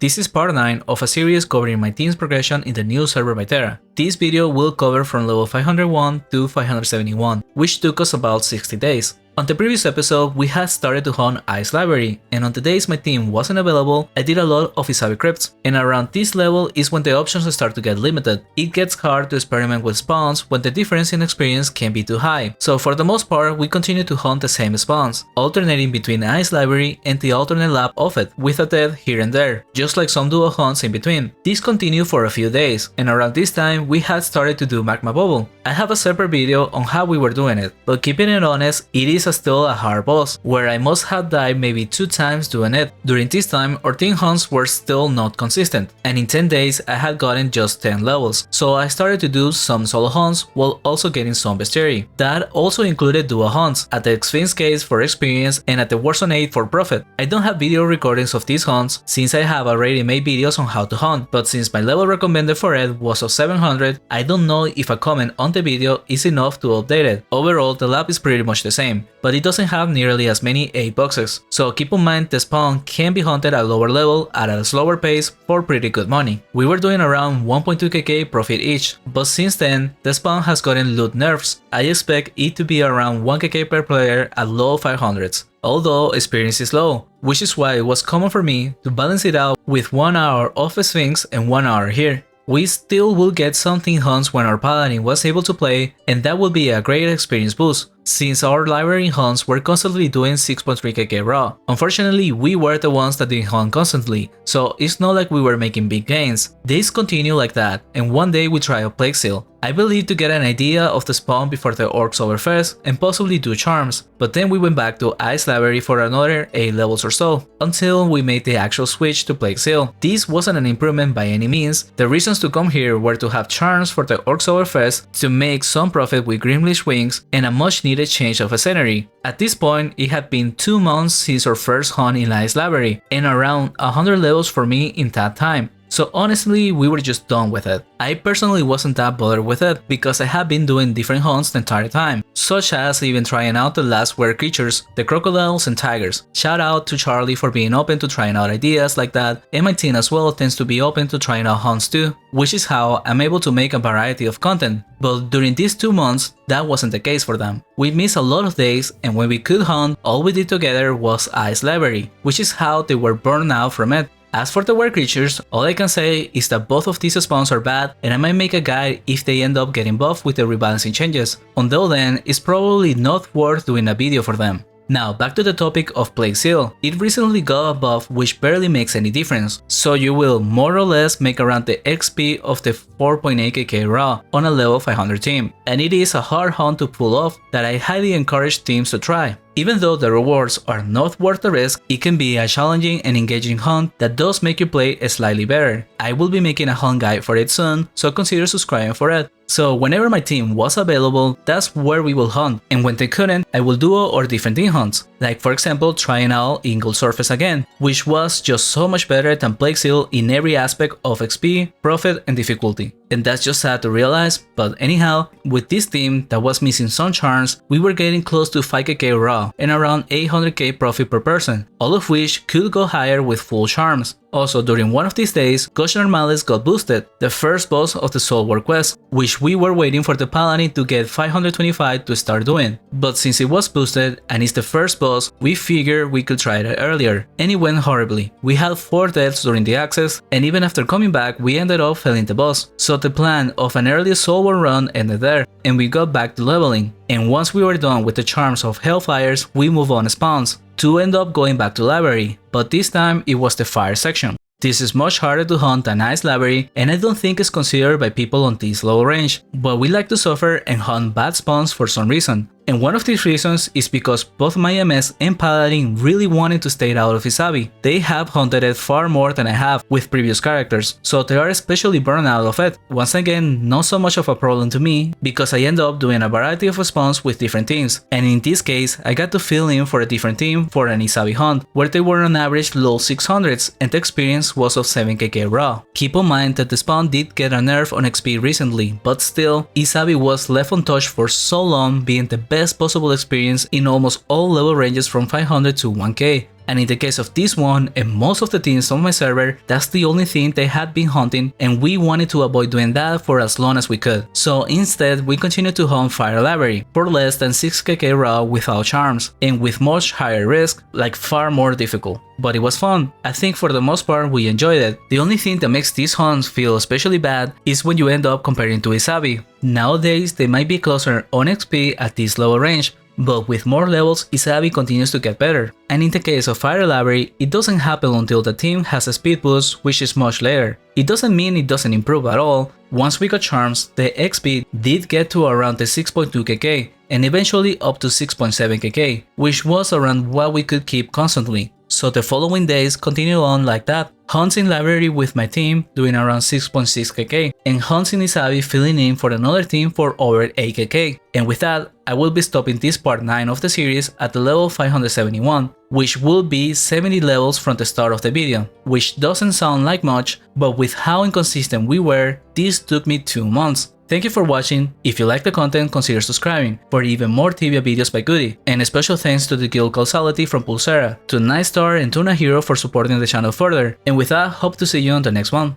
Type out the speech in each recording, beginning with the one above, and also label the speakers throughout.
Speaker 1: This is part 9 of a series covering my team's progression in the new server Vitera. This video will cover from level 501 to 571, which took us about 60 days. On the previous episode, we had started to hunt Ice Library, and on the days my team wasn't available, I did a lot of Isabi crypts, and around this level is when the options start to get limited. It gets hard to experiment with spawns when the difference in experience can be too high, so for the most part we continue to hunt the same spawns, alternating between Ice Library and the alternate lab of it, with a death here and there, just like some duo hunts in between. This continued for a few days, and around this time we had started to do Magma Bubble. I have a separate video on how we were doing it, but keeping it honest, it is still a hard boss, where I must have died maybe 2 times doing it. During this time, our team hunts were still not consistent, and in 10 days I had gotten just 10 levels, so I started to do some solo hunts while also getting some bestiary. That also included duo hunts, at the Sphinx case for experience and at the Warzone 8 for profit. I don't have video recordings of these hunts since I have already made videos on how to hunt, but since my level recommended for it was of 700, I don't know if a comment on the video is enough to update it. Overall, the lab is pretty much the same, but it doesn't have nearly as many A boxes, so keep in mind the spawn can be hunted at lower level at a slower pace for pretty good money. We were doing around 1.2kk profit each, but since then the spawn has gotten loot nerfs. I expect it to be around 1kk per player at low 500s. Although experience is low, which is why it was common for me to balance it out with 1 hour of Sphinx and 1 hour here. We still will get something hunts when our paladin was able to play, and that will be a great experience boost, since our library hunts were constantly doing 6.3kk raw. Unfortunately, we were the ones that didn't hunt constantly, so it's not like we were making big gains. Days continue like that, and one day we try a Plague Seal. I believe to get an idea of the spawn before the Orcs Overfest and possibly do charms, but then we went back to Ice Library for another 8 levels or so, until we made the actual switch to Plague Seal. This wasn't an improvement by any means. The reasons to come here were to have charms for the Orcs Overfest, to make some profit with Grimlish Wings, and a much needed change of a scenery. At this point, it had been 2 months since our first hunt in Ice Library, and around 100 levels for me in that time. So honestly, we were just done with it. I personally wasn't that bothered with it because I had been doing different hunts the entire time, such as even trying out the last were creatures, the crocodiles and tigers. Shout out to Charlie for being open to trying out ideas like that, and my team as well tends to be open to trying out hunts too, which is how I'm able to make a variety of content. But during these 2 months, that wasn't the case for them. We missed a lot of days, and when we could hunt, all we did together was Ice Library, which is how they were burned out from it. As for the were creatures, all I can say is that both of these spawns are bad, and I might make a guide if they end up getting buffed with the rebalancing changes. Until then, it's probably not worth doing a video for them. Now back to the topic of Plague Seal. It recently got a buff which barely makes any difference, so you will more or less make around the XP of the 4.8kk raw on a level 500 team, and it is a hard hunt to pull off that I highly encourage teams to try. Even though the rewards are not worth the risk, it can be a challenging and engaging hunt that does make you play slightly better. I will be making a hunt guide for it soon, so consider subscribing for it. So whenever my team was available, that's where we will hunt, and when they couldn't, I will duo or different team hunts, like for example trying out Ingold Surface again, which was just so much better than Plague Seal in every aspect of XP, profit and difficulty. And that's just sad to realize, but anyhow, with this team that was missing some charms, we were getting close to 5kk raw and around 800k profit per person, all of which could go higher with full charms. Also, during one of these days, Ghost Normalis got boosted, the first boss of the Soul War quest, which we were waiting for the Paladin to get 525 to start doing. But since it was boosted and it's the first boss, we figured we could try it earlier, and it went horribly. We had 4 deaths during the access, and even after coming back, we ended up failing the boss. So the plan of an early Soul War run ended there, and we got back to leveling. And once we were done with the charms of Hellfires, we moved on spawns to end up going back to library, but this time it was the fire section. This is much harder to hunt than Ice Library, and I don't think it's considered by people on this low range, but we like to suffer and hunt bad spawns for some reason. And one of these reasons is because both my MS and Paladin really wanted to stay out of Isabi. They have hunted it far more than I have with previous characters, so they are especially burned out of it. Once again, not so much of a problem to me, because I end up doing a variety of spawns with different teams, and in this case, I got to fill in for a different team for an Isabi hunt, where they were on average low 600s, and the experience was of 7kk raw. Keep in mind that the spawn did get a nerf on XP recently, but still, Isabi was left untouched for so long, being the best possible experience in almost all level ranges from 500 to 1k, And in the case of this one and most of the teams on my server, that's the only thing they had been hunting, and we wanted to avoid doing that for as long as we could. So instead, we continued to hunt Fire Library for less than 6kk raw without charms, and with much higher risk, like far more difficult. But it was fun. I think for the most part we enjoyed it. The only thing that makes these hunts feel especially bad is when you end up comparing to Isabi. Nowadays they might be closer on XP at this lower range, but with more levels, Isabi continues to get better. And in the case of Fire Library, it doesn't happen until the team has a speed boost, which is much later. It doesn't mean it doesn't improve at all. Once we got charms, the XP did get to around the 6.2kk and eventually up to 6.7kk, which was around what we could keep constantly. So the following days continue on like that, hunts in library with my team doing around 6.6kk, and hunts in Isabi filling in for another team for over 8kk. And with that, I will be stopping this part 9 of the series at the level 571, which will be 70 levels from the start of the video, which doesn't sound like much, but with how inconsistent we were, this took me 2 months. Thank you for watching. If you like the content, consider subscribing for even more Tibia videos by Gudii, and a special thanks to the guild Causality from Pulsera, to Nightstar and Tuna Hero for supporting the channel further, and with that, hope to see you on the next one.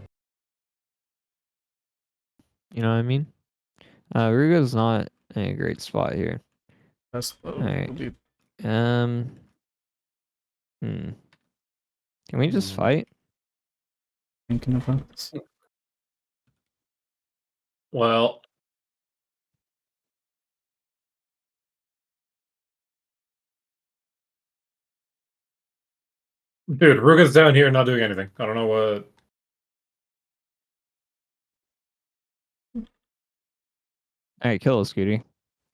Speaker 2: You know what I mean? Ruga's not in a great spot here.
Speaker 3: That's
Speaker 2: Alright. Can we just fight?
Speaker 3: Thinking about this.
Speaker 4: Well, dude, Ruga's down here not doing anything. I don't know what.
Speaker 2: Alright, kill us, Gudii.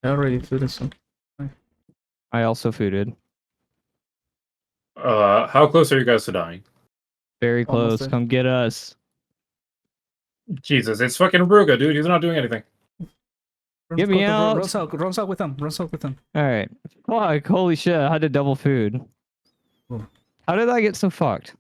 Speaker 3: I already fooded some.
Speaker 2: I also fooded.
Speaker 4: How close are you guys to dying?
Speaker 2: Very
Speaker 3: Almost
Speaker 2: close.
Speaker 3: there.
Speaker 2: Come get us.
Speaker 4: Jesus, it's fucking Ruga, dude. He's not doing anything.
Speaker 2: Get me out.
Speaker 3: Runs out with them. Runs out with them.
Speaker 2: Alright. Fuck, holy shit, I had to double food.
Speaker 3: Oh.
Speaker 2: How did I get so fucked?